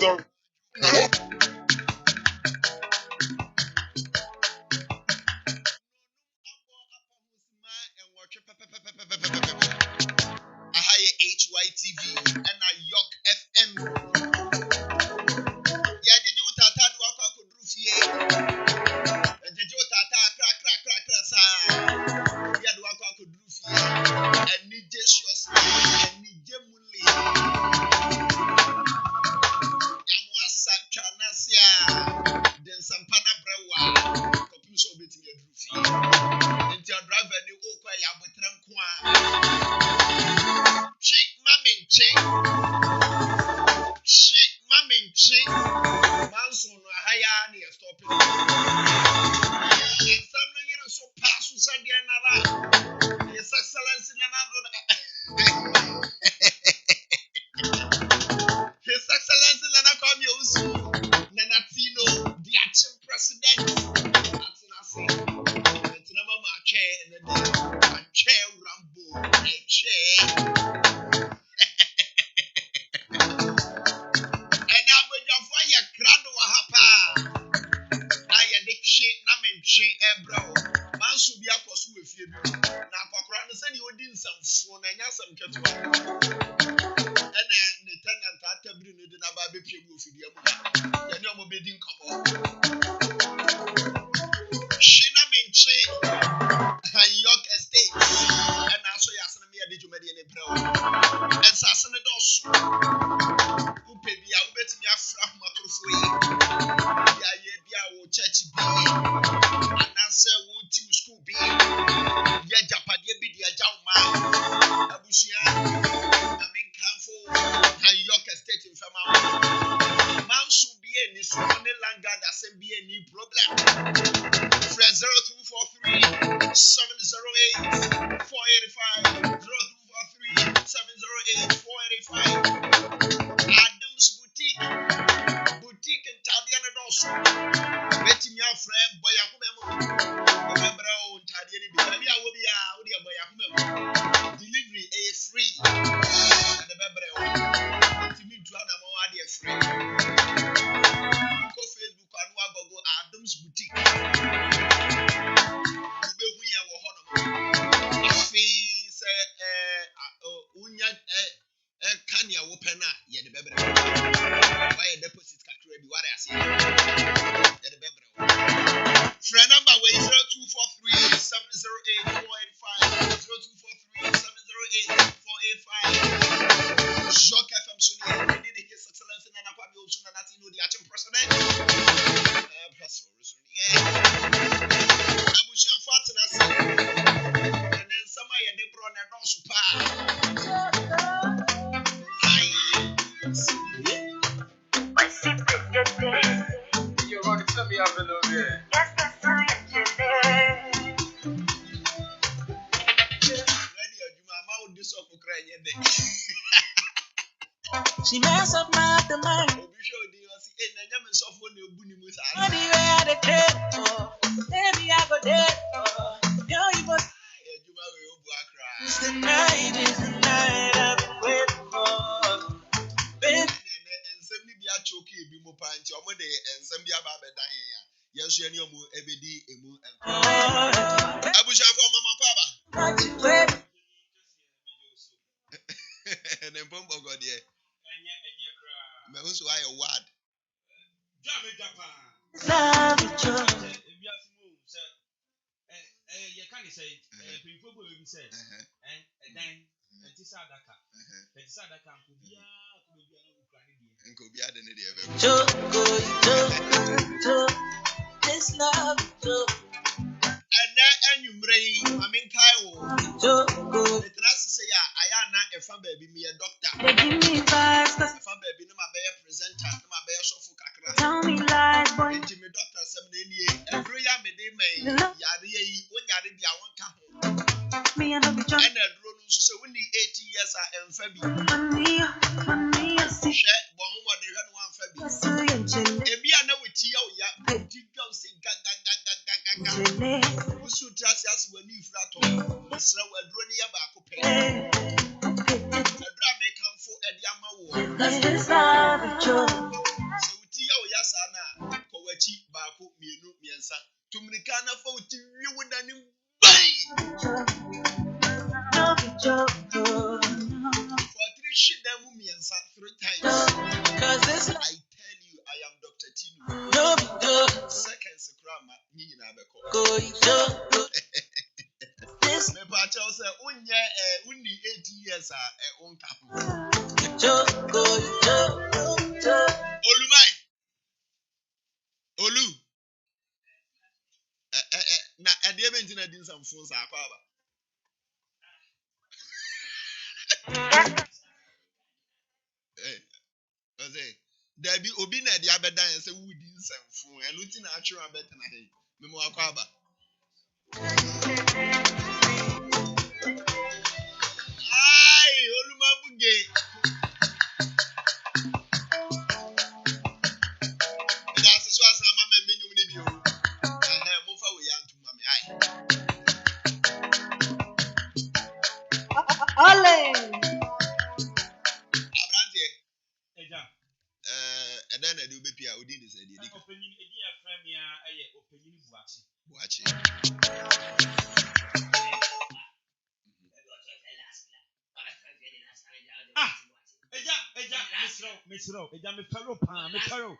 sorry. HYTV and a York FM. Yeah, did you tata do a cock of Rufie? And did you tata crack, yeah, do a cock of Rufie? And need Jesus, and need Gemuli. Yamuasa Chanasia, then some Panabrewa, Copuso bit me a Rufie. And your driver, the Oka Yabutranqua. Chick, Manson, higher near stopping. Some years so pass to Sandiana. His Excellency Nanado. His Excellency Nanacomius, Nanatino, the Akyem President. That's in us. It's Namama chair and the chair Rambo, a chair. Bro, man should be a cost with you. Now, Pocran said you didn't some phone and some cattle. And then the tenant at the Bruno did not buy the people for the other. The normal bidding come on. Shina Mentwe and York Estate. And also, Yasamia did you make any bro? And Sassana Dos. Who paid me out betting your frat microphone. Yeah, church be. Answer would to school be ya Japadia be the Jauma Abusia. I mean, Camfo and York Estate in Fama. Man should be in this only longer that's be a new problem. Fred 0243 708 485 0243 708 485 Adams Boutique in Tabiana Dosso. Betting your friend Boyakume. Delivery is free. And the member to me to free. Go Facebook and go Adams Boutique. Kanya Wopena, yet the baby. Why a deposit can be what I see. Yet the baby. Friend number 0243 708 485 0243 708 485. Shock FM Sunday. Did His Excellency Nana Kwame Osuna Natino the Akyem President. Abushan Fatnas. And then somebody they brought a super. You're going to tell me I'm below here. She mess up my mind. Maybe I go dead. It's the night I've been waiting for. And somebody be a choky, be more punch, or day, and somebody about the dying. Yes, you know, every day, a moon and I wish I found Mama Papa. And then Bombo got there. And who's why a word? Love you, you can't say, people will be said, and then Sadaka. Sadaka could be and could be added in this love, and then you bring, I mean, Kyle. The trust say, I am not a fan baby, me a doctor. They give me vibes, a fan baby, no, my bear presenter, no, my bear show for Kakra. Tell me lies, boy. And Jimmy Doctor, 7 years, every year, me, they may, Yari, when Yari, I want to me and I'll be drunk. And a drone, so we need 80 years, I am Fabi. Money, I see. Share, one more, they run one Fabi. If you know with you, yeah, you go say, gang. We should trust us when you flat on. So we're running about to pay. A drama come for a Yama war. That's this love, answer 3 times. Cause this I tell you, I am Dr. Tinu. no be good. Seconds grandma, me na beko. Go, this Me pa tell say unye unni 80 years on cap. go. Olumai. Olu. Na ade be ntina din some phones akwa ba. Ose Dabi obi na de abedan say wudi some phone enu ti na atwe abetena he. Me mo akwa ba. Ai, Oluma buge. That's so as mama me nyum ni bi o. Mo fa we ya ntuma me ai. Ole. Abrante. Eja. Eden na de obepia odin de say de di. Openyin edi afra mi a eye openyin buachi. Buachi. Eja, Mesro. Eja me paro pa. Me paro.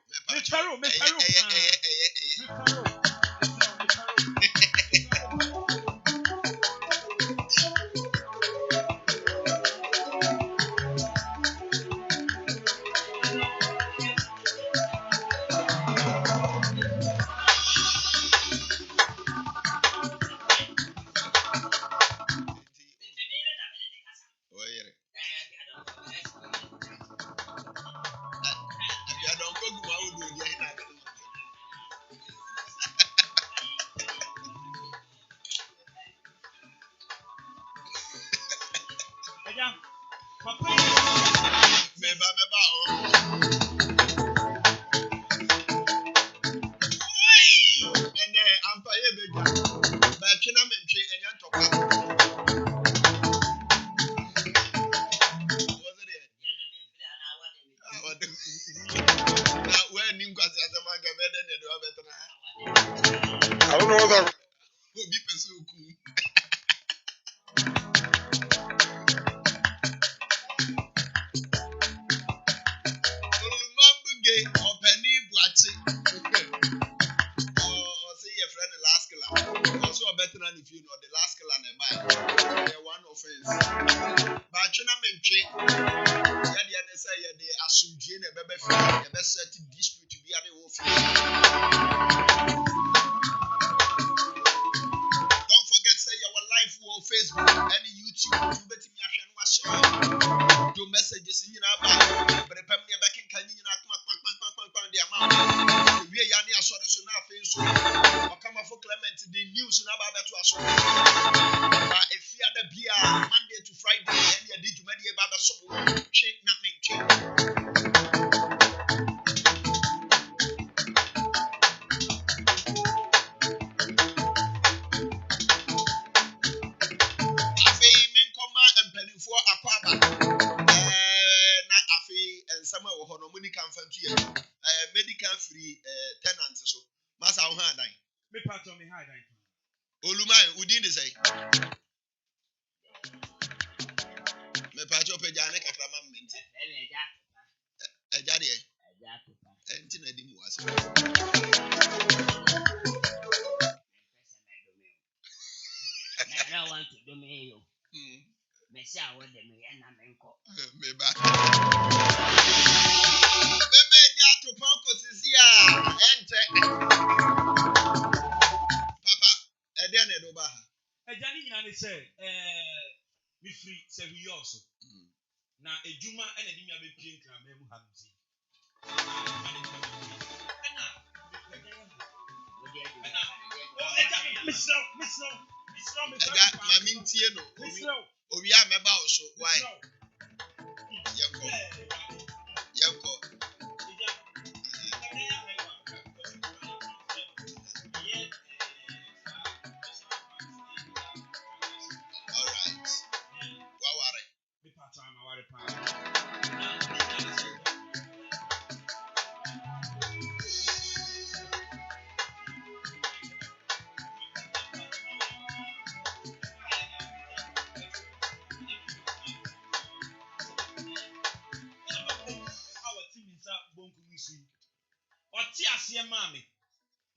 Eja. Papa. Meba oh. And ampa ye beja. Ba twena mentwe enya ntokwa. Was it? Now where Ninkwasi as a man can better than the other. I don't know what that. Who be pursue cool. If you know the last killer and buy one offense. But you know, say they assume the best certain dispute to be at the office. Don't forget, say our live on Facebook and YouTube. You better me share do messages in your but the family back in Kenya the amount. We are near so now Facebook. Come for Clement the news in about to us. But if you are the beer Monday to Friday, and you did you mediate about the soul, change nothing change. Medical free tenants so masa ho adan Me part on me hide. Olumai udin de say me part of pejane kakrama menti eja de enti na di mu ase I want to do me you. Messi I want them and I'm in court. Me ba me ja to poko sisia ente papa ede na do ba ha Eja ni nyina ne say me free say we also. Na ejuma ena di mi abepie nkra ma mu ha nti. Miss eja mami ntie no owi a meba wo so why yeko all right waware me part on my worry pa. aseɛ maame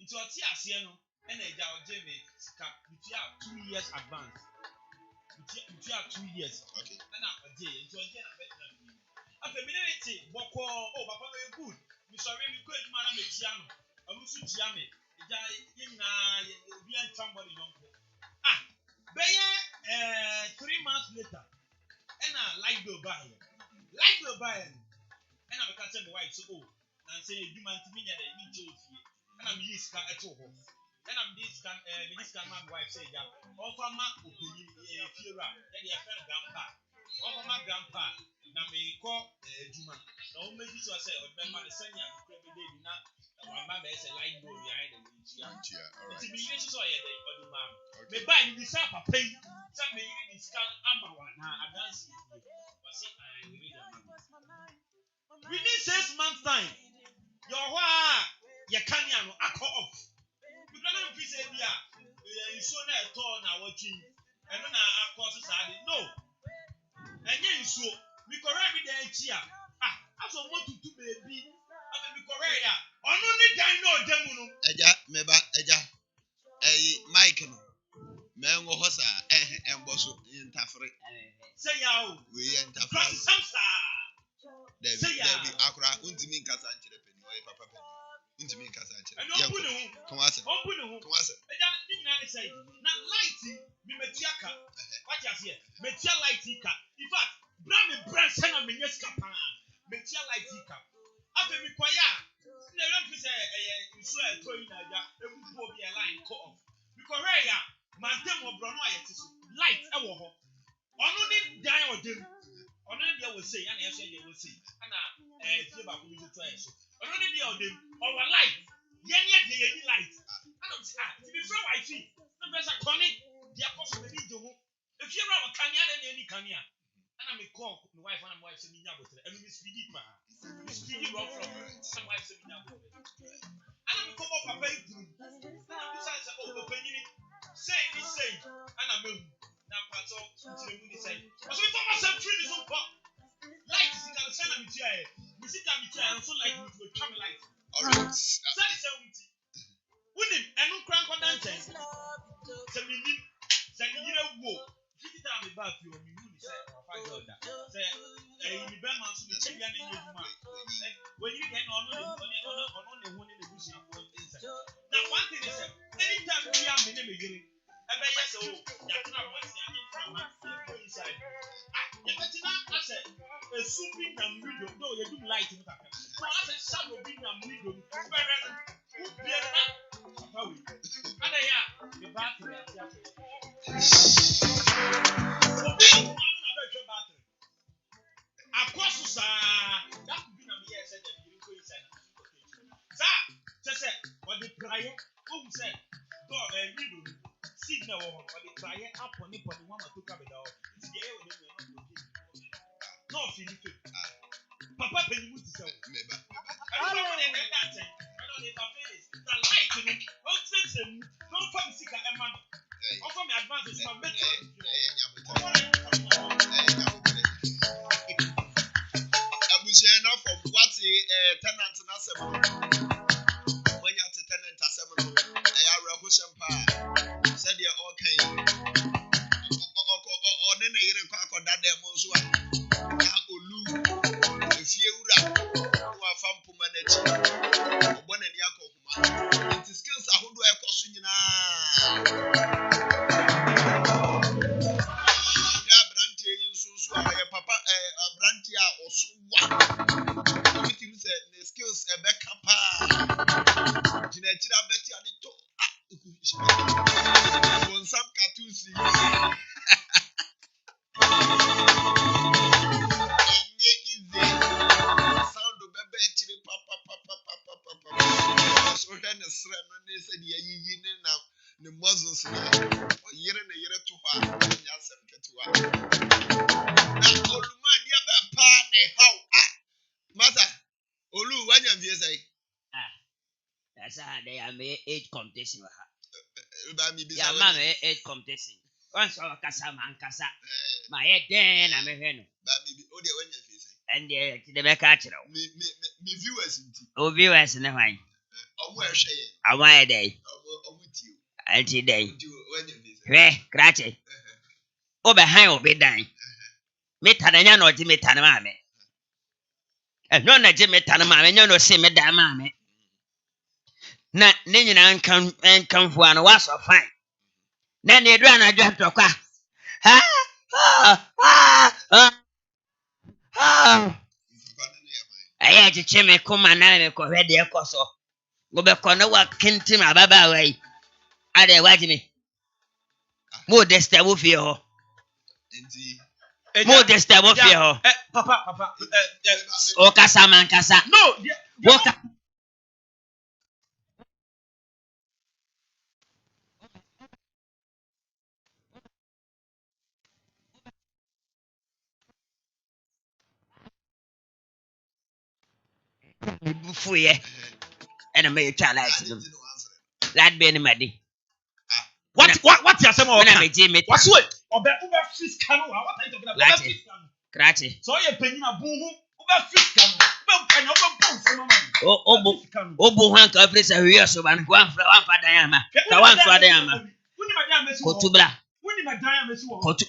nti ɔte aseɛ no ɛna agya ɔgye me sika bitua 2 years advance bitua 2 years Okay. ɛna ɔgye nti ɔgye na bɛtena no afei me ne ne te bɔkɔɔ o papa no yɛ good mesɔre me kɔ adwuma na metia no ɔno nso tia me agya yɛ nyinaa obi antwa mbɔ ne yɔnko bɛyɛ 3 months later ɛna light bill baeɛ ɛna meka sɛ me wife so nansɛ adwuma nti menyɛ dɛ megye ofie ɛna meyi sika ɛto hɔ ɛna mede sika ma me wife sɛ agya ɔmfa ma ɔpanyin fiewura yɛde yɛfrɛ no grandpa ɔmfa ma grandpa na mekɔ adwuma na ɔmmɛdi sɛ sɛ ɔde bɛma no sɛnea mekura bɛda bi na wamba bɛyɛ sɛ light bill yɛayɛ dɛ mentua nti meyere hye sɛ ɔyɛ dɛ ɔde maa me mebae no bisa papa yi sɛ meyere ne sika ama wa na adanse wɔse within 6 months time yɛwɔ hɔ a yɛka ne ano akɔ off because na mfi sɛ bi a nsuo na ɛtɔɔ na wɔtwi ɛno na akɔ so saa de no ɛnyɛ nsuo mekɔrɛ bi da akyi a asɔ mɔtutu baabi afɛ mekɔrɛ a ɔno ne dan na ɔda mu no agya Mike no mengo hɔ saa ɛmbɔ so ntafere sɛ yawo we ntafere samsa David akora untimi nkasa nkyerɛ pani ɔyɛ papa pani untimi nkasa nkyerɛ ɛno ɔbu ne ho kɔmase ɛgya ne nyinaa ne sɛ na light bi metua ka wate aseɛ metua light ka in fact bra me brand sɛ na menyɛ sika paa metua light ka afɛ mekɔyɛ a na ɛwɛ mfi sɛ ɛyɛ nsuo a ɛtɔ yi na agya ɛbubu obi a line kɔ off mekɔhwɛ yɛ a mantem ɔborɔ no a yɛte so light ɛwɔ hɔ ɔno ne dan ɔda mu ɔno ne deɛ wɔ sei ana yɛsɛ deɛ wɔ sei ana fie baako bi tɔ yɛ so ɔno ne deɛ ɔda mu ɔwɔ light yɛnyɛ deɛ yɛni light ana ɔte ti bi fira wifi na bɛ sɛ kɔne deɛ kɔ so n'ani gye ho efie wura wɔ kanea na n'ani kanea ana me call me wife ana me wife sɛ mi nya abotire ɛno mi speedy paa mi speedy rough rough ana me wife sɛ mi nya abotire ana me kɔbɔ papa yi duru ana mi sɛ papa yi ni sei ana me hu na mpatsɔ nkyerɛ mu ni sɛ ɔsɛ mi tɔma sɛ firi ni so mpɔ light sika no sɛ na mi tia yɛ mi sika mi tia yɛ nso light mi tu etwa mi light sɛde sɛ wuti wunim ɛnu nkura nkɔda nkyɛn sɛ mi nim sɛ mi yere wo fiti taa mi ba fi o mi hu ni sɛ ɔfa jɛ ɔda sɛ ɛyi mi bɛɛ ma nso mi kyɛ bia na enye edwuma wɔnyini deɛ na ɔno ne ho ne ne busuafoɔ nsɛ na one thing is sɛ anytime bi a mi ne mi yere ɛbɛyɛ sɛ o yàtúrà àwọn ẹsẹ àti nframa ẹkọ inside yàtúrà asẹ esu bi nam mido ndé o yẹ dum light mu kakra na asẹ shadow bi nam mido bẹrẹ no ubie na papa wi ana yà the battery àti afẹ obi anu na bẹ hwẹ battery akọ so saa that bi nam yẹ ẹsẹ dẹ bi nkọ inside saa kyesẹ ọdi praye ohun sẹ dọọ mido signal wɔ hɔ ɔde traeɛ apɔ ne mama to ka bɛda hɔ nti deɛ ɛyɛ wɔ ne nua no ɔfili fam papa panyimu ti sɛ wo ɛno papa ne ɛda nkyɛn ɛna ɔde ba felis na light no ɔnkyerɛkyerɛ mu na ɔmfa me sika ɛma no ɔmfa me advance so ma mɛtɔ abusua na fɔ wate tenant na asɛm no manya te tenant asɛm no ɛyɛ awerɛhohyɛ mpaa sɛdeɛ ɔka yi ɔne ne yere kɔ akɔda dɛm nso a na olu efie wura na wafa mpoma n'akyi ɔbɔ n'ani akɔ homa nti skills ahodoɔ ɛkɔ so nyinaa ya aberanteɛ yi nso a ɔyɛ papa aberanteɛ a ɔso wa ɔbitim sɛ ne skills ɛbɛka paa gyina akyiri abɛte ade tɔ Bonsam katusi. Inye ize. Sound bebe chiri papa. So then the srem no ne said ye na ne muscles na. Yere ne yere to ha. Nya sem ketewa. Na oluma dia be pa ne how. Mata. Olu wanya vie sai. That's how they are made age competition. Yeah, man, age competition. Once our casa man casa, my head then I'm a hen. And the make catch it. Me viewers. Oh, viewers in the wine. I want a day. Until day. Hey, Cratchy. Over high will be dying. Metananya or Jimmy Tanamame. And none of Jimmy Tanamame, no, see me, damn mammy. Not Ninian and come for one was so fine. Then they ran a drop to quack. I had to chimney come and I go ready a coso. Go back on the work, Kintim, a baba way. Are they watching me? More desta wolf here. More desta wolf here. Papa. O Casa man Casa. No, Walk. Fuye. And I made a child like them. Lad be any money. What you say more? When I made Jimmy. What's what? Obe fish canoe. What are you talking about? Latte. Cratchy. So you penny na boom. Obe fish canoe. Obu Hank of this a real so and one for Diama. The one for Diama. Kotubla.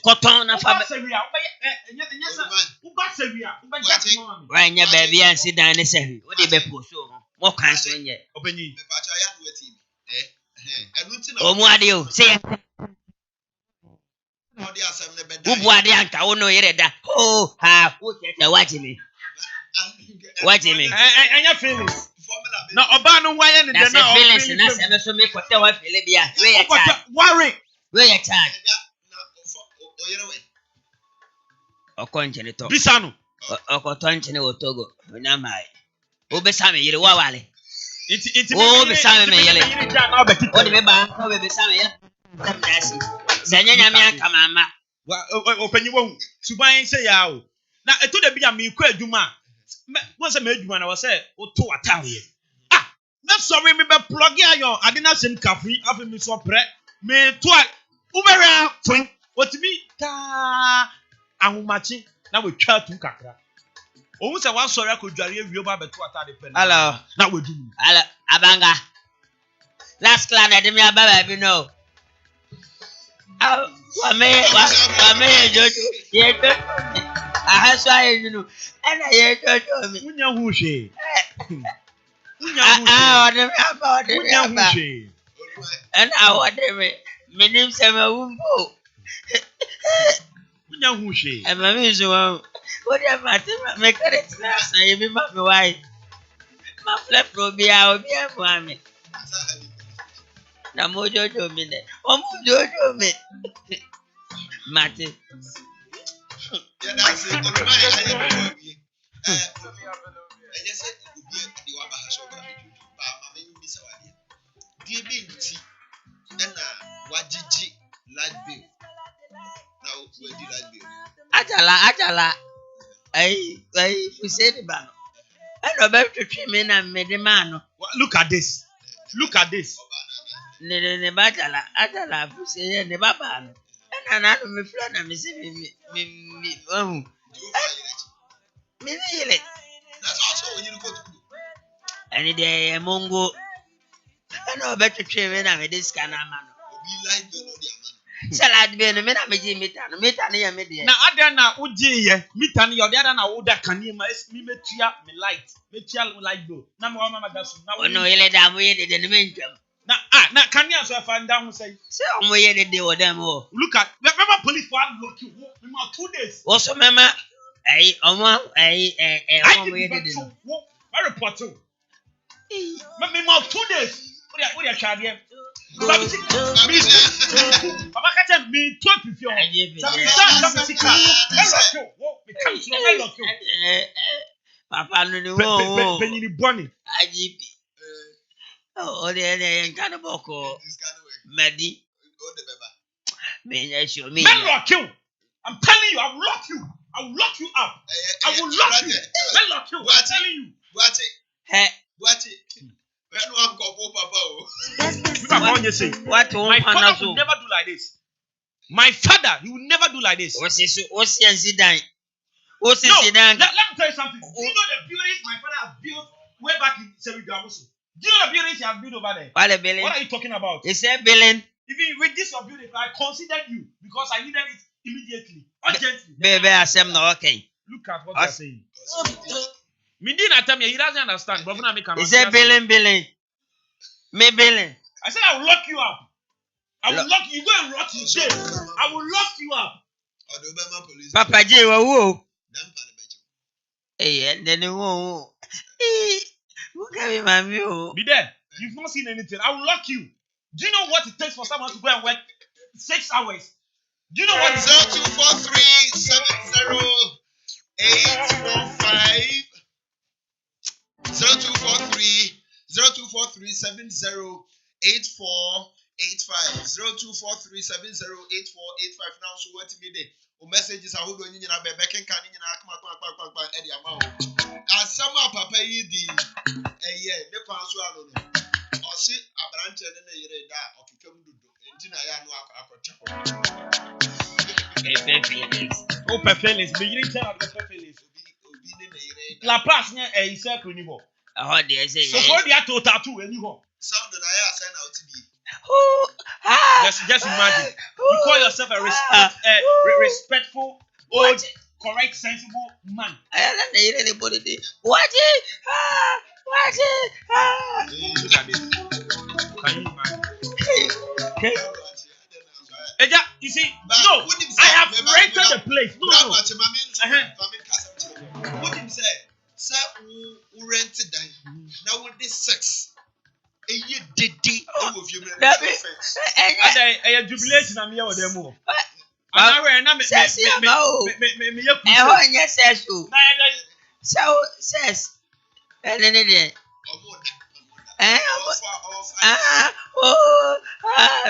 Cotton of Right, your baby, and sit down and say, what did you put so? What kind of thing yet? Open you. Oh, what do you say? Who no, you're that. Oh, ha, watching me. Watching me. And your feelings. No, Obano, why any that's a feelings, and that's ever so make what they want, Philipia. Worry. Where you charge? O continue to. Bisano. O continue o Togo. Na mai. O be same yire wa wale. It o be same me yele. O de be ba o be same yele. Tamasi. Sanya nya me aka mama. Wa opanyi wo. Suban say ya o. Na eto de bia me ku adwuma. Won say me adwuma na wo say o to atawe. Ah, na sorry me be plug ayon ade na sem kafi afi me so pre. Me to ubera twin. What me ta ahomachi na we twa tu kakra. Owu se wan sori akodware ewie ba beto atade pen. Hello. Na we du. Hello, abanga. Last clan ade me ababa bi no. Wa me jojo. Ye to. Aha so aye you know. Ana ye jojo mi. Unya hu hwe. Ode me aba ode me aba. Ana ode me. Minim se me wumbo. Unya hu hwe. E ma mi so what am I me correct na san ye bi ma me why. Ma flip robia obi e mo ami. Na mo jojo mi ne. O mo jojo mi. Mate. Yeah, that's it. I just said it would be the one has over the Sawadi. Dear Binti, and what did you like bill? Now, where did I bill? Ajala. I said about. I know about to trim in and made a man. Look at this. Ne bajala, ajala, say, ne baba. And I don't me flan and me, That's also when you go to do. Any day, Mongo. I know about to trim in and made this kind of man. Be like you know the Salad be in a minute, meet and media. Now, Adana Uji, Mitani, or the other now, that can you me light, me light go. Now, Mamma does no, you let them wait in the meantime. Now, can you also find down say, so I'm waiting to do them all. Look at, remember police one look you, 2 days. Also, Mamma, I waited. I report to. Me more 2 days. What are you charging? Papa catch me 12 if you Papa no Benny Bonnie. Oh, the kind of boko. Medi. Show me. Lock you. I'm telling you, I will lock you. I will lock you up. I will lock you. Lock you. I'm telling you. What it? What my father will never do like this. My father, he will never do like this. What's sit down? Let me tell you something. You know the buildings my father has built way back in Sevigamusu. Do you know the buildings you have built over there? What a billing? What are you talking about? He said billing. Even with this your building, I considered you because I needed it immediately, urgently. Baby, I said no, okay. Look at what you're saying. Me didn't tell me he doesn't understand. But when He said billing. Me billing. I said I will lock you up. I will lock you. Go and rot in jail. I will lock you up. Papa J, whoa. Hey, and then whoa. Look at my view. Be there. You've not seen anything. I will lock you. Do you know what it takes for someone to go and work 6 hours? Do you know what? 0243 Now, so what me dey? O messages are holding you na be can come Eddie amount. As some papa yi di ne kwan so ado no. O si abranche ne na yire da okekam dudu. Enti na ya no akwacha. Oh, perfect. Me yire tell the perfect. Obi ne yire. La place ne e circle ni bo. Oh, dear, say. So for the to tattoo any ho. Sound na ya say na otibi. Just imagine. You call yourself a respectful, old, correct, sensible man. I don't need anybody. Watch it. Look at this. Can you imagine? Eja, you see, no, I have rented the place. No. What him say? Sir, who rented that? Now with this sex. You did that a jubilation I'm here with them. So says and then it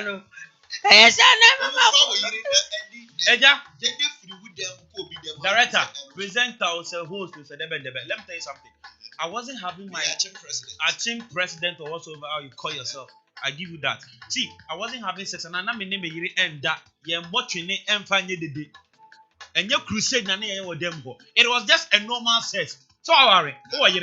no. Director, presenter, also host, let me tell you something. I wasn't having my Akyem president or whatsoever how you call yourself. I give you that. See, I wasn't having sex and I'm name a end that you're watching it and finding the day. And your crusade na them. It was just a normal sex. So how are you? Who are you?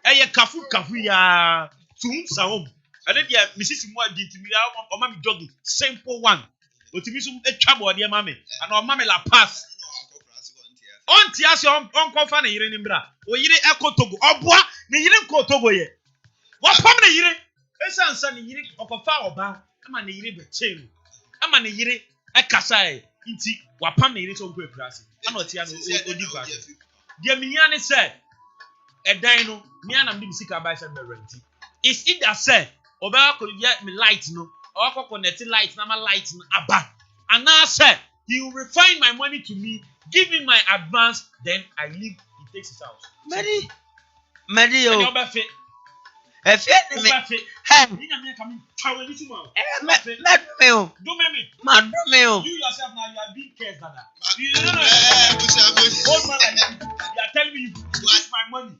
Hey, kafu ya tum saum. I did ya Mrs. Moa did to me or mommy doggy. Simple one. But to me some a trouble dear mammy and our mammy la pass. On tias your uncle Fanny in bra. Or you didn't echo Togo. Or bois, you didn't call Togo yet. What family you didn't? A son, you didn't or foul bar. I'm an a chain. I'm an a Kasai. Inti, what family is so great grassy. I'm not here. Dear Miani said, a dino, Miana Mimsika by some renting. It's either said, or could get me light no, or connected light, Nama light abba. And now said, he will refine my money to me. Give me my advance, then I leave. He takes his house. Maddie, oh, a fit me. You yourself now, you are being cursed, Dada. You don't know. Old man, you are telling me you use my money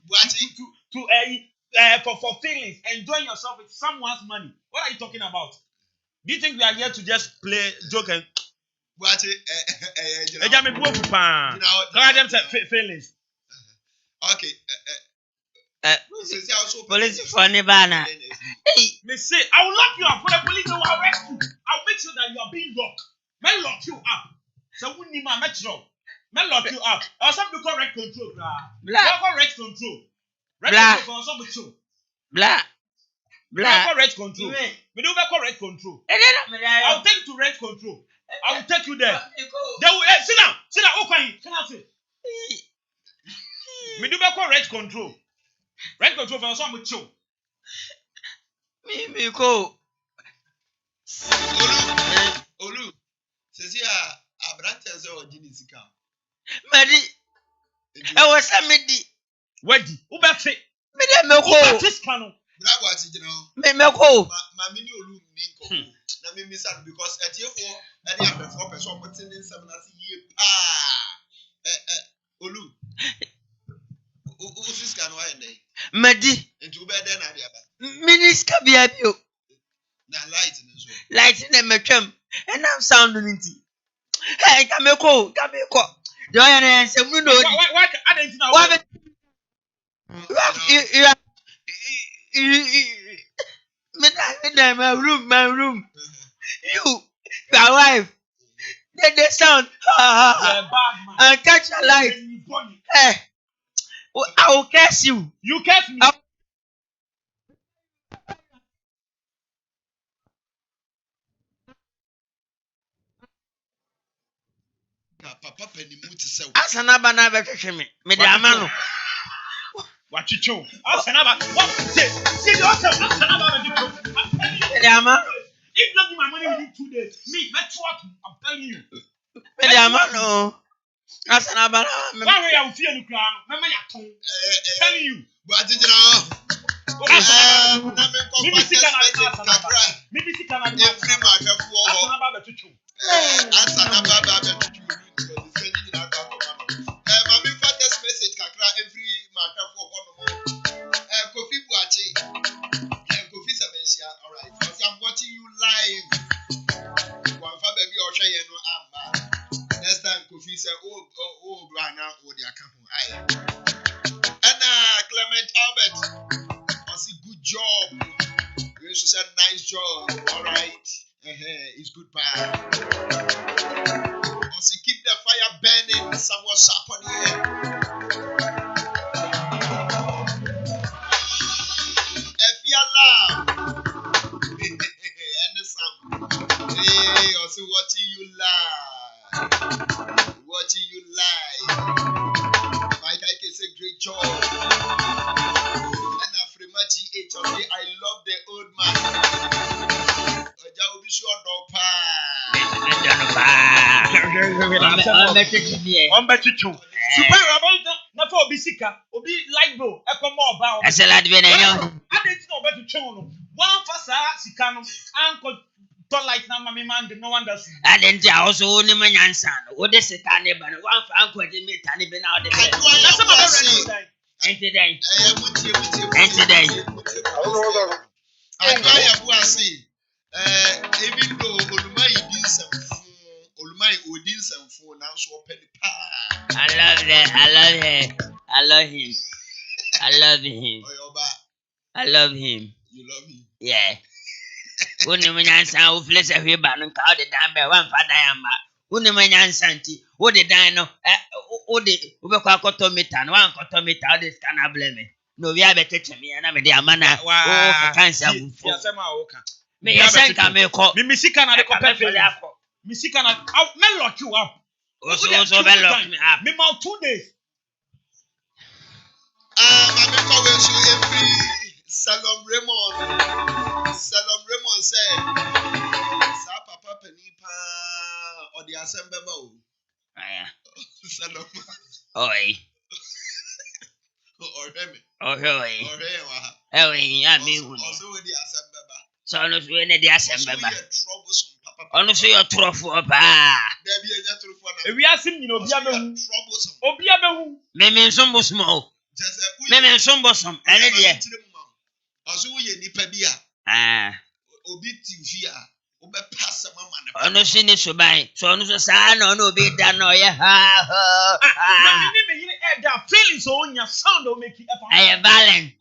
for feelings, enjoying yourself with someone's money. What are you talking about? Do you think we are here to just play joke and? Feelings. Okay. Police funny banner. They say I will lock you up. When the police will arrest you, I'll make sure that you are being locked. May lock you up. So we need my metro. May lock you up. Or some people correct control. Correct control. Correct control. Blah. Correct control. We do correct control. I'll take you to rent control. I will take you there. They will sit down. Okay. Can I say? We do correct control. Rent control for some with you. Me go. Olu. Says Abrantes or Jinisika. Madi. I was a midi. Wedi. Ubefe. Me go. This canoe. Me go. Mammy Olu Minko. Na me miss out because at you for any other 4 person putting in 7 as a year. Olu. Usis can why day. Madi. Into bed then Minister Biabio. Now Light in the metrum. And I'm sounding into. Hey, come go. Do I answer? Why? I didn't know. My room. You, your wife. The sound. You're a bad man. And catch a light. Hey, I will curse you. You curse me. Papa Penny to sell. Asanaba na betwetwe me. Me de amano. Wachicho. Asanaba. What say? See the Asanaba betwetwe. Me de amano. If not my money within 2 days, me, I'm telling you. Me de amano. Asanaba na. Why are you feeling the crown? Remember your tongue. Telling you. But did you Maybe see can I every matter for Asanaba betwetwe. Mami for this message kakra every matter for Kofi Buachi Kofi Sabensia. All right, because I'm watching you live. One for baby or share no amba. Next time Kofi say oh Brana oh the account. And Clement Albert, I see good job. You also said nice job. All right. It's good bad. Also keep the fire burning. Somewhat sharp on here. If you love and the sound. Hey, also watching you live. Watching you live. Mike I can say great job. And Afrima GH I love the old man. I said, I didn't know. I didn't also only my son. What is it? I never one for Uncle Jimmy Tanny been out the bed. And today. Even though Olumai did some phone now so penny pa. I love that. I love him. I love him. You love him? Yeah. Wouldn't when I saw who flesh a ribbon and called the damn by one father yamba. Wouldn't when I santi, what did I know? Oh, the Ubecotometer, one cotometer, this can I blame me. No, we have a teacher me and I'm a dear man. Oh, cancer. Me, I think I may call me Missicana the copper. Missicana, I'll lock you up. Also, lock me up. Me about 2 days. I'm going to every Salom Raymond said, Sa Papa Penipa or the Assembly. Salom. Oi. Or Remy. Oh, really? Or Rema. Oh, yeah, me. Also with the Assembly. So, I was when the Assembly. Troublesome Papa. Honestly, you're trouble. There be a trouble. We are seeing, you know, troublesome. Obiabehu. Maybe some small. Maybe some bosom. And it, also, you need Pabia. Obi Tifia. Obe pass a man. Honestly, it's so bad. So, I'm no be done. No, yeah. That feelings on your sound don't make it. I am violent.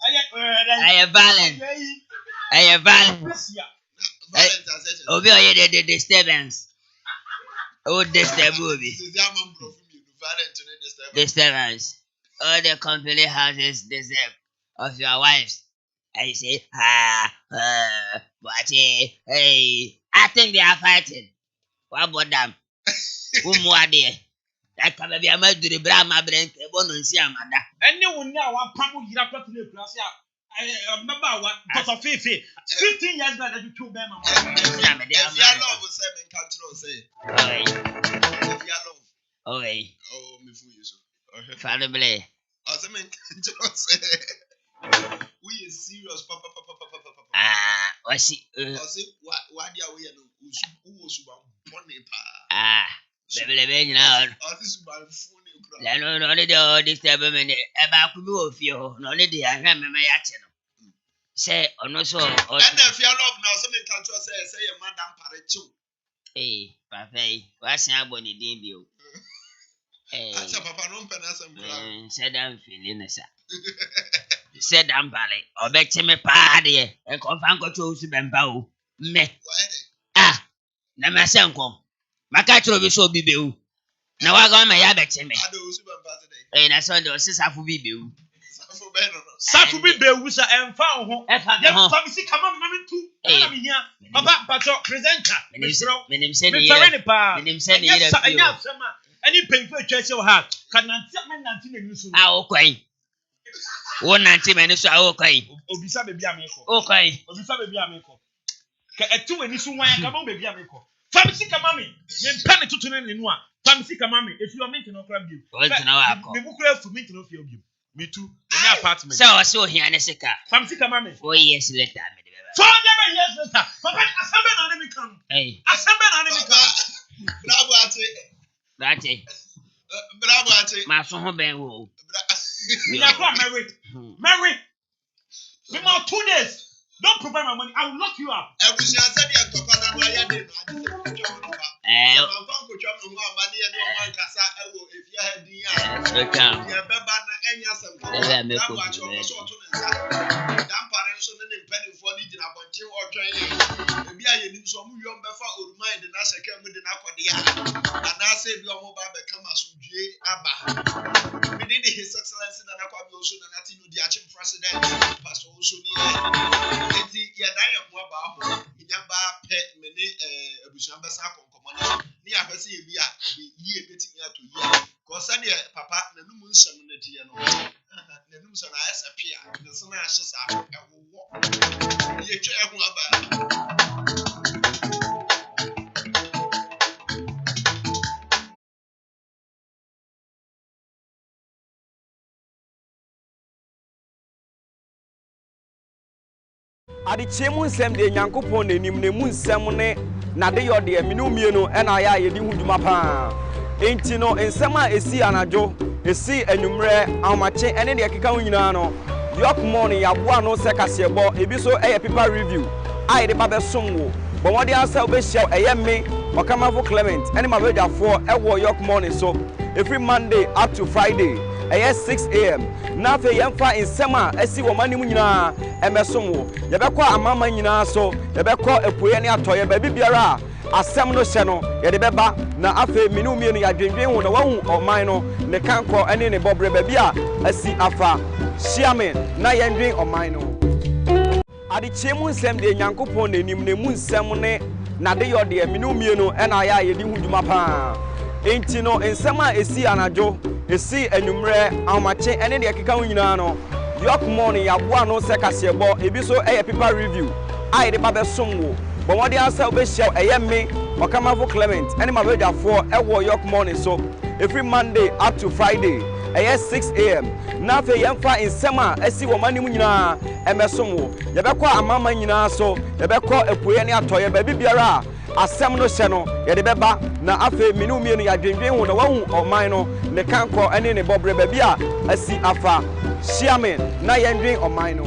Obi the disturbance. Oh, disturbance. All the company houses deserve of your wives. I say, but hey, I think they are fighting. What about them? Whom are they? That can be a mad to the Brahma brain, a bonus, Yamada. And no one now, one pample you have to the class. I remember what because of 15 years back that you told them. If your love was 7 cultural say. If your love. Oh, me fool you so. Father Blay. As a man cultural say. We is serious, papa. What's it? Why do we know who was one Baby, now. No, this minute about to do of you. No, lady, I remember my action. Say, or no, so. And if you love now, some culture say, Madame Parecho. Hey, Papa, what's your bonny debut? Hey, Papa, no penance and said I'm feeling a said ambale obeche me pa de e ko fa nko to su bemba o me ah na ma se nko maka chiro bi so bi bewu na wa ga ma ya beche me na so de sisafu bi bewu safu bi bewu sa emfa ho ya fa mi sika ma me tu na me hia papa pacho presenter menim se ni yes anya sema any painful atwa se ha kananti amenanti na nusu ah okwan wo nanti me ni so ah okwan obisa bebi ameko okwan obisa bebi ameko ka etu wani su wan ka ma bebi ameko fa mi sika ma me mpa me tutu ne nu a fa mi sika ma me efi o minti no kra bio me bukura fu minti no fi bio me tu me apartment so hia ne sika fa mi sika ma me 4 years later me de beba 4 years later papa asambe na ne me kan asambe na ne me kan bravo ate ma so ho ben wo me na kwa Mary me more 2 days don't provide my money I will lock you up ebusia said ya topa na no ya de no ade se ko ko twa mo ho amane ya no wan kasa ewo efia ha din ya ya beba na enya sam bravo ate o so to nsa dan pare so ne mpanifo ni gina bonte o twan ya ebi aye nim so mu yom befa oruman de na seka mu de na kode ya anase bi o mo ba be kama so due aba within his excellency na kwa bi o so na natino di achim president pastor o so ni eti ya da ya ho ba ho nya ba pe me ne abusuan besa akonkomo ni afese ye bi a yi ebetimi ato yi ko sa de papa na num nsam na tie no na num so na asapia na so na ahye sa ewo ye twa ho aba Adichie mu nsɛm de Nyankopɔn nanim ne mu nsɛm ne nade yɔ de minu mienu ɛna ya ye di huduma pa enti no nsɛm a esi anajo esi anwumrɛ ahomache ɛne de keka ho nyinaa no yok morning yaboa no sɛ kasebo ebi so ɛyɛ paper review a de ba bɛsom wo bɔ wɔde asa obɛhyia ɛyɛ me Okamafo Clement ɛne mabɛdwafoɔ ɛwɔ yok morning so every Monday up to Friday ɛyɛ 6 a.m. na fe yɛmfa nsɛm a asi wɔ manim nyinaa ɛmɛsom wo yɛbɛkɔ amama nyinaa so yɛbɛkɔ epuye ne atɔyɛ baabi biara a asɛm no hyɛ no yɛde bɛba na afe minu mienu yɛadwendwen ho na wahu ɔman no ne kankɔ ɛne ne bɔbrɛ baabi a asi afa hyia me na yɛndwen ɔman no adekyie mu nsɛm de Nyankopɔn nanim ne mu nsɛm ne nade yɔ de minu mienu ɛna ya yɛdi hu dwuma paa enti no nsɛm a esi anajo esi anwumrɛ ahomache ɛne de keka ho nyinaa no yok morning yaboa no sɛ kasebo ebi so ɛyɛ paper review a de ba bɛsom wo bɔ wɔde asa obɛhyia ɛyɛ me Okamafo Clement ɛne mabɛdwafoɔ ɛwɔ yok morning so every Monday up to Friday ɛyɛ 6 a.m. na fe yɛmfa nsɛm a asi wɔ manim nyinaa ɛmɛsom wo yɛbɛkɔ amama nyinaa so yɛbɛkɔ epuye ne atɔyɛ baabi biara a asɛm no hyɛ no yɛde bɛba na afe minu mienu yɛadwendwen ho na wahu ɔman no ne kankɔ ɛne ne bɔbrɛ baabi a asi afa hyia me na yɛndwen ɔman no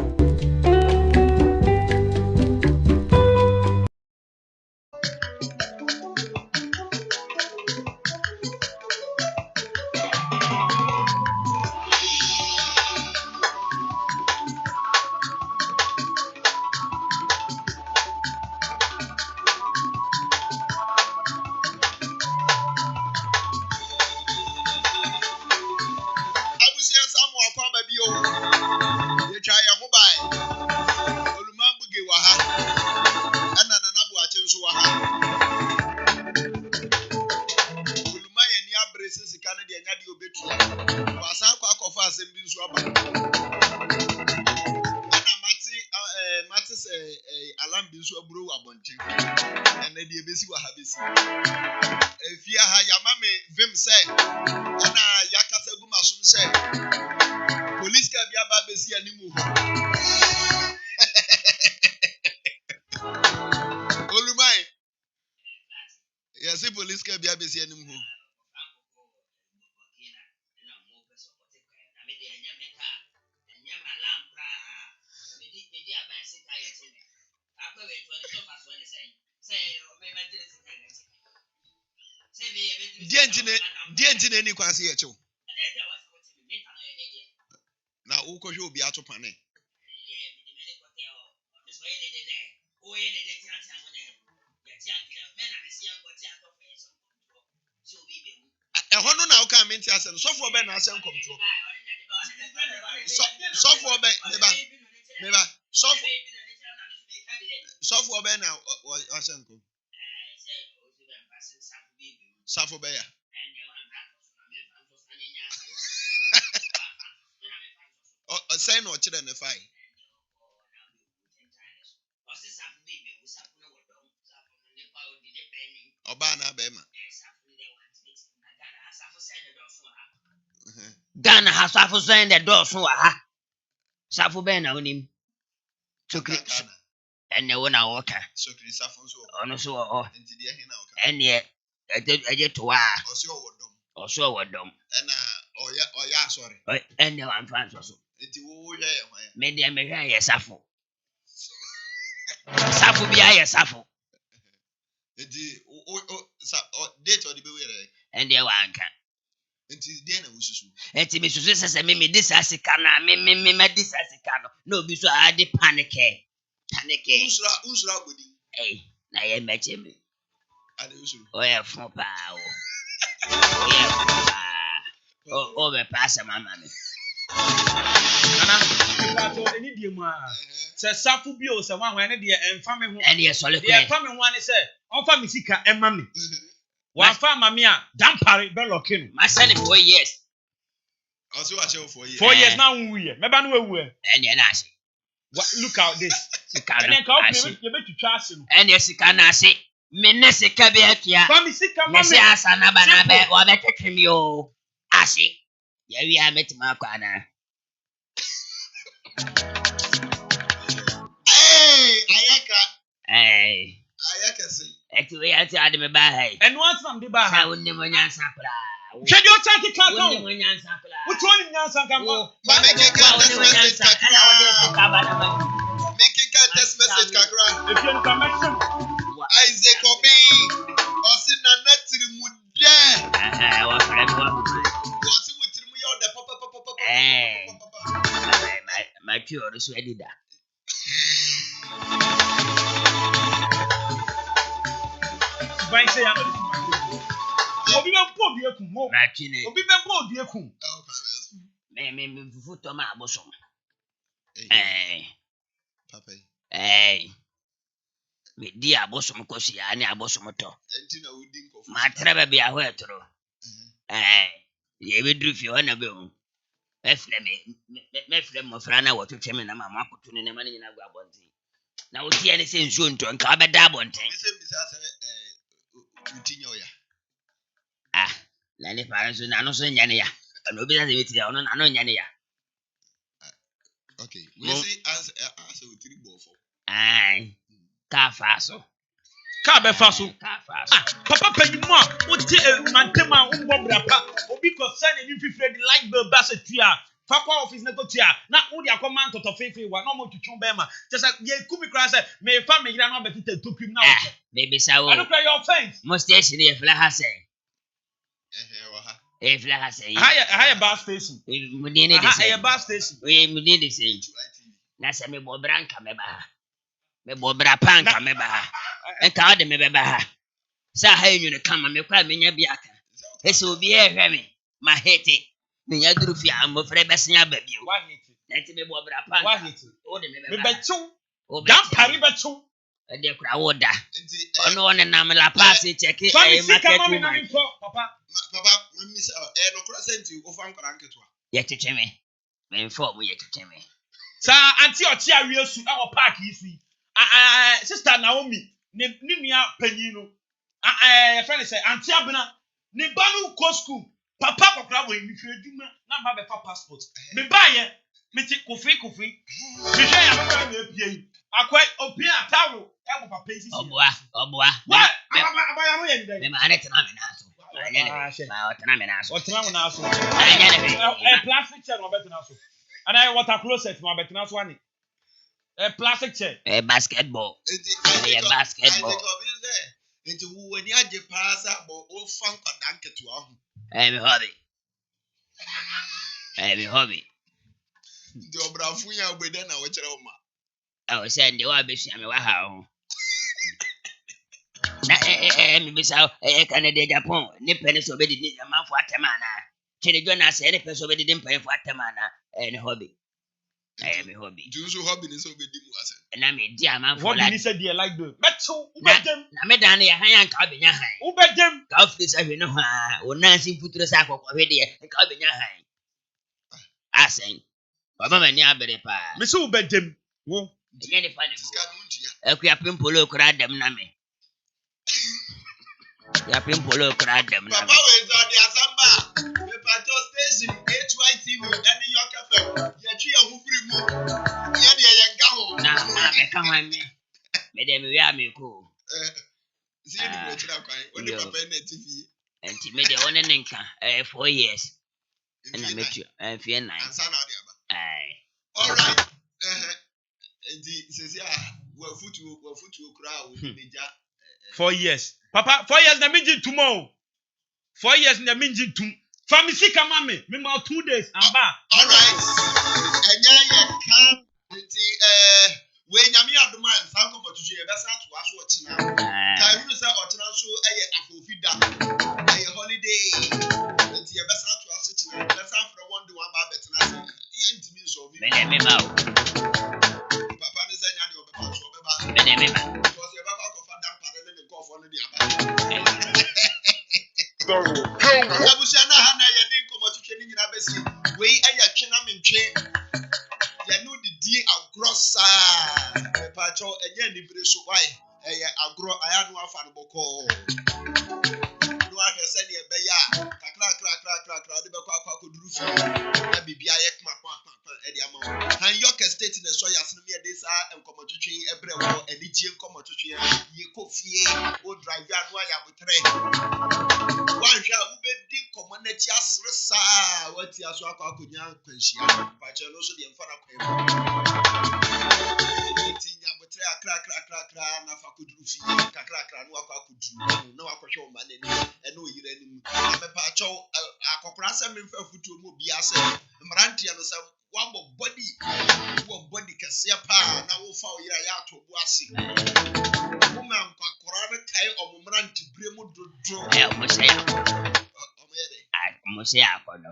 alam bi so aburo abonten ene de ebesi wa habesi efia ha yama me vim say ona yakasa gu masum say police ka bia ba besi animu olumai yes police ka bia besi animu Dientine ni kwase ye chew na wo kohwe obi atopane na menti asem so for be na asem control so for be meba so for be na asem control Safo be ya say no chire ne fine oba na be ma Ghana has Safo saying the door so ha. Safo be na onim. Chokri and the one I walk. so kri safo so Ono so o. enti de he na o ka And ye eje to wa. o so Wodom. na oya sorry And the one fan so. enti wo hwe ye hwan Me de me hwa ye Safo. Safo bi aye Safo. enti o date or the be we And the one can. enti de na wususu Enti me susu sese me dis asika na me dis asika no obi so ade panic usura godi eh na ye meche me ade usuru o ye fun pa o be pass mama me Ana to eni die mu a se safu bi o se wan wan ne de emfa me ho and ye sole de emfa me ho ane se onfa me sika ema me wa fa mama a dampare be loke no my son 4 years also wa show for years 4 years na won wuye me ba no wewu and ye na ase look out this sika and no then ka o ase ye betwitwa ase no and ye sika na ase me ne sika be akia fa me sika me mama se asa na ba na be o be twetwem yo ase ye wi a metima kwa na ayaka say eti we ati ade me ba hai and what from the ba sa ha wonni mo nyansa kra hwede o tanki ka wonni kan mo nyansa kra which one in nyansa kan ma make a wonni mo message nyansa ana wode se kakra ka ba na ba making a text message kakra if you can mention Isaac Obi osi na natiri mude wa fere mi wa osi mutiri mu ya o de papa ma twi o so edida ban say ya no obi be po bi ekun mo ma twi ne obi be po bi ekun me fufu to ma abosom papa me di abosom ko si ya ne abosom to enti na wudi nkofu ma tra ba bi aho etoro ye be dru fi ona be hu me fle mo fra na wotwetwe me na ma makoto ne ma nyina gwa bonti na wotie ne se nsuo nto nka ba da bonten bisa say utinyo ya na ne para so na no so nya ne ya na obi na se beti ya ono na no nya ne ya okay we see as utiri bofo ka fa so ka be fa so ka fa so papa panyimu a wote mantem a umbo brapa obi ko send ni fifre di light bill ba se tua fa kwa office na ko tua na wo di akoma ntoto fefe wa na mo twetwe be ma just ye kumi kra se me fa me gira na obekita topim na wo baby sawo I don't cry your offense mo station ye fla ha se wa ha fla ha se higher bar station mo di ne de se higher bar station we mo di de se na se me bo branka me ba ha me bo bra panka me ba ha enka ode me be ba ha sa ha enyu ne kama me kwa me nya bi aka ese obi ehwe me ma hete me nya duru fi ambo fre besnya ba bio wa hiti na ti me bo bra panka wa hiti ode me me be be ba chu dan pari be chu ade kura woda enti ono one nam la pass check fa me sika market mama na woman nko papa mami say no kura senti o fa nkora nketo ye twetwe me inform ye twetwe me sa anti ochi awie su e wo park yi su sister Naomi ne nua panyin no friend say anti abena ne ba no go school papa kokra wo ni hwe adwuma na ba be fa passport me ba ye me ti kofi me hwe ya ba na apie akwai opia atawo e mo papa isi obua wa abaya no ye ndai me ma ne tena me na so ma tena me na so otena mo na so anya ne plastic chair no betena so and I water closet no betena so ani plastic chair basketball enti basketball enti wo wani age paasa bo o fa nkora nketo ahu me hobby ndi obrafu ya ogbede na wo kire o ma o se ndi wa be sua me wa ha ho na me bisa Canada Japan ni pene so be di ni manfo atema na Chede Jonas any person we didn't pay for Tamana and hobby. I am a hobby. Jusu hobby is over the was. And I mean, dear man, What did he say, dear, like the but so, Ubedem, Medani, a high and cabin, Ubedem, Golfis, I know, or Nancy put to the sack of already a cabin, I say, Baba, Yabere pa, Miss Ubedem, won't any funny. We are Pimpolo cried them, Nami. We are Pimpolo cried them, Papa was on the Asamba, the Pato Station, HYTV, and the York FM. Yachia who free move. Yadia Yangaho. Now, come on me. Madame, we are me cool. See the when the Papa in the TV. And she made the one and 4 years. And I met you, and fear 9. Aye. All right. The says, yeah, we're foot to crowd. 4 years. Papa, 4 years, the Minjin tomorrow. 4 years in the Minjin tomorrow. Family, come on, me. Me 2 days. I'm back. All right. And yeah, come. When you have the man, some come to you, that's how to watch what's now. I will say, or to show a Afofida, a holiday. And the best how to watch it now. That's how for one do one by better. So, me out. Papa is a young because you're back of a damp and then go for the other. Abusiana Hana, you didn't come to training in Abbasi. We are your chinam in train. You know the D agrossa. Pacho again, the British why a agro, I had one fan boko. No, I can send you a beya. Crack, the Baka could roof. Maybe be a yakma, Eddie Amon. And York State in the soya, this and come to train every one, and the GM come to train. You coffee, or drive your way up with train. One shall be deep community as what you are so called young Quenchia, but you also the infant of him. Crack, Nafa could do, crack, no, I could do, no, I could show money, and no, you didn't. I'm a patch of a cockrasa for food to move, yes, Maranti and some one body can see a pa, now we'll follow your yacht to Boissy. Woman, Corona Kai or Maranti, Bremo do draw. I must say, I want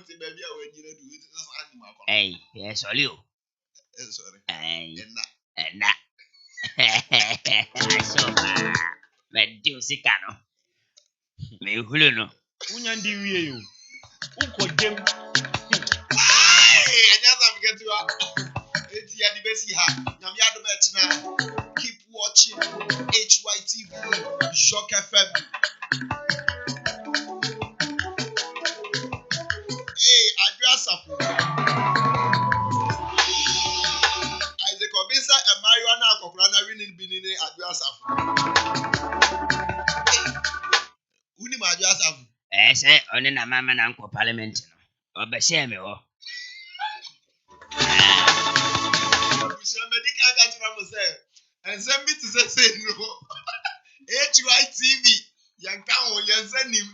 to maybe when you do it as animal. Hey, yes, all you. Sorry. And that. So, but do Sicano. May you know. Unyandi you. Uko dem. Another get to it's the best here. Keep watching HYTV, Shock FM. Hey, address up. Isaac Obisa and Mariana Kokrana winning Binini address up. Uni address up. Say, on a mamma and uncle parliament. Or Bashami or. And send me to say no. HYTV, young cow, you send him.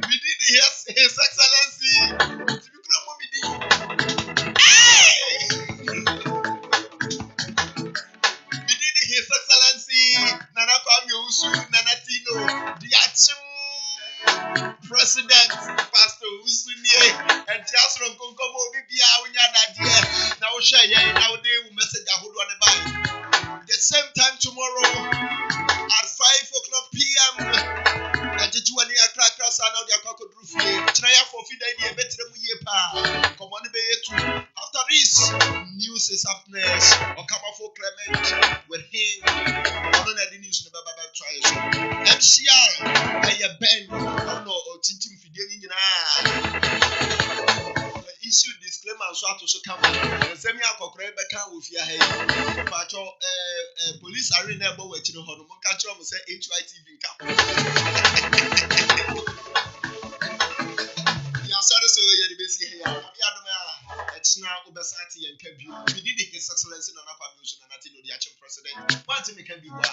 We did His Excellency. We did His Excellency Nana Kwame Nanatino, the Akyem President, Pastor Usunie, and just from Konkomo Bibia, when you're not here. Now, share now they will message a whole one about the same time tomorrow at 5:00 p.m. And the 20 o'clock, now they are called Rufi. Try for Fida, better come on, after this, news is happening. Or come for Clement with him. I don't know the news in the Baba trials. MCR, I Ben, no, or Tintin Fidel. Issue disclaimer so to come. Send me a cockroach back with your head. Patrol, police are in there, but we're to hold them. Catch them, say HYTV cap. Yeah, sorry, so you're the best here. It's now Ubasati and Kebu. We did His Excellency and Upper Mission and Atino, the Akyem President. What to make him be one?